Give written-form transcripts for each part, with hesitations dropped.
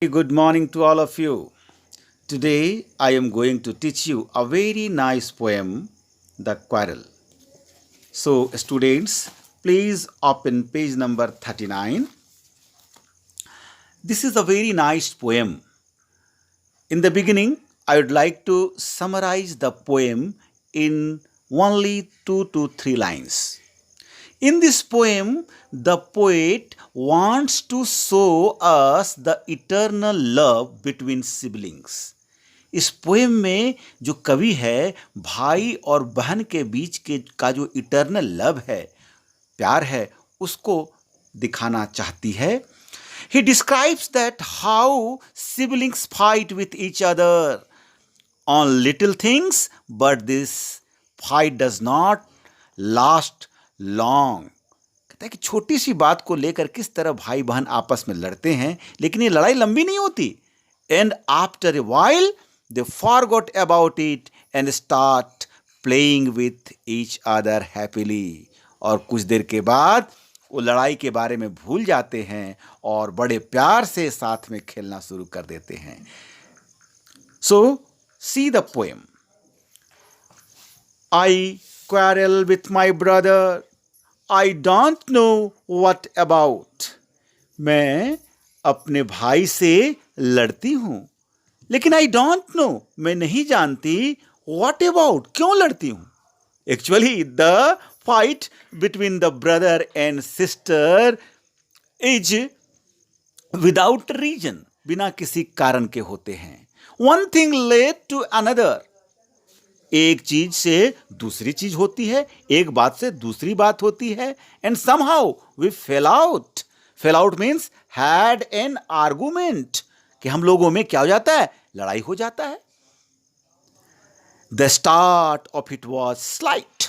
Good morning to all of you. Today I am going to teach you a very nice poem, The Quarrel. So, students, please open page number 39. This is a very nice poem. In the beginning, I would like to summarize the poem in only 2 to 3 lines. In this poem, the poet wants to show us the eternal love between siblings. इस poem में जो कवि है भाई और बहन के बीच के का जो इटर्नल लव है, प्यार है, उसको दिखाना चाहती है. He describes that how siblings fight with each other on little things but this fight does not last long. कहता है कि छोटी सी बात को लेकर किस तरह भाई बहन आपस में लड़ते हैं, लेकिन ये लड़ाई लंबी नहीं होती. And after a while they forgot about it and start playing with each other happily. और कुछ देर के बाद वो लड़ाई के बारे में भूल जाते हैं और बड़े प्यार से साथ में खेलना शुरू कर देते हैं. So, see the poem. I quarrel with my brother. I don't know what about. मैं अपने भाई से लड़ती हूँ, लेकिन आई डोंट नो, मैं नहीं जानती व्हाट अबाउट, क्यों लड़ती हूं. Actually the fight between the brother and sister is without reason, बिना किसी कारण के होते हैं. One thing led to another, एक चीज से दूसरी चीज होती है, एक बात से दूसरी बात होती है. And somehow we fell out. Fell out means had an argument, कि हम लोगों में क्या हो जाता है, लड़ाई हो जाता है. The start of it was slight,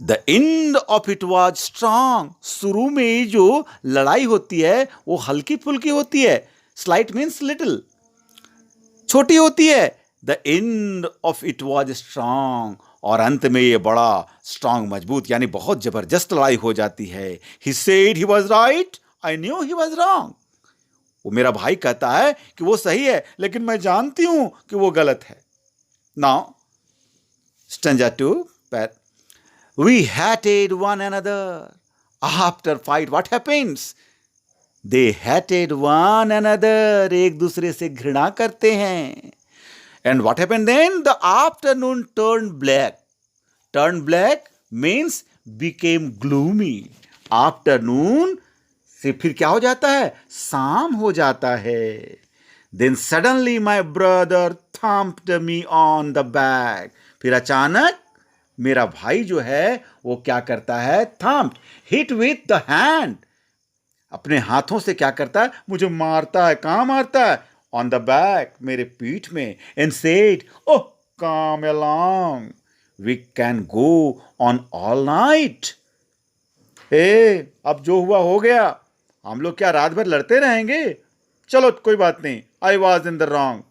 the end of it was strong. शुरू में जो लड़ाई होती है वो हल्की फुल्की होती है. स्लाइट मीन्स लिटिल, छोटी होती है. The end of it was strong, और अंत में ये बड़ा स्ट्रांग, मजबूत, यानी बहुत जबरदस्त लड़ाई हो जाती है. He said he was right, I knew he was wrong. वो मेरा भाई कहता है कि वो सही है, लेकिन मैं जानती हूं कि वो गलत है. Now stanza 2. We hated one another. After fight what happens? They hated one another. एक दूसरे से घृणा करते हैं. And what happened then? The afternoon turned black. Turned black means became gloomy. Afternoon से फिर क्या हो जाता है, शाम हो जाता है. Then suddenly my brother thumped me on the back. फिर अचानक मेरा भाई जो है वो क्या करता है, thumped, hit with the hand. अपने हाथों से क्या करता है, मुझे मारता है. कहां मारता है, on the back, मेरे पीठ में. And said, oh come along, we can go on all night. अब जो हुआ हो गया, हम लोग क्या रात भर लड़ते रहेंगे, चलो कोई बात नहीं. I was in the wrong,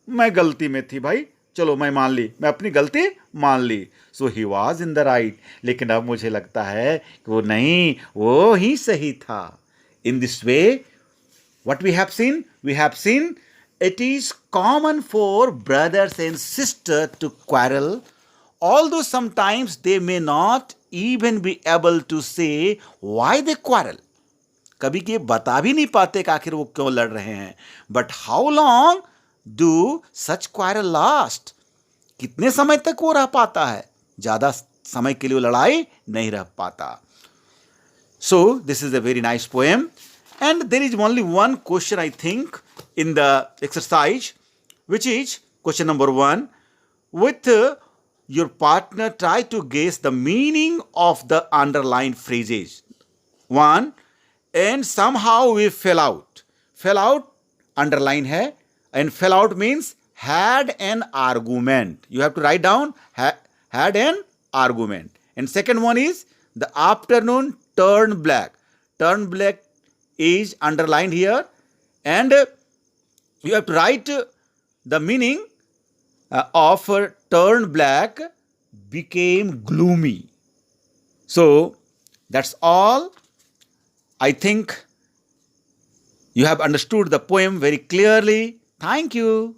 मैं गलती में थी भाई, चलो मैं मान ली, मैं अपनी गलती मान ली. So he was in the right, लेकिन अब मुझे लगता है कि वो नहीं, वो ही सही था. In this way what we have seen it is common for brothers and sisters to quarrel, although sometimes they may not even be able to say why they quarrel. कभी के बता भी नहीं पाते कि आखिर वो क्यों लड़ रहे हैं. But how long do such quarrel last, कितने समय तक वो रह पाता है, ज्यादा समय के लिए वो लड़ाई नहीं रह पाता. So this is a very nice poem. And there is only one question, I think, in the exercise, which is question number 1. With your partner, try to guess the meaning of the underlined phrases. 1. And somehow we fell out. Fell out, underline hai. And fell out means had an argument. You have to write down had an argument. And second one is the afternoon turned black. Turned black is underlined here, and you have to write the meaning of turned black became gloomy. So that's all. I think You have understood the poem very clearly. Thank you.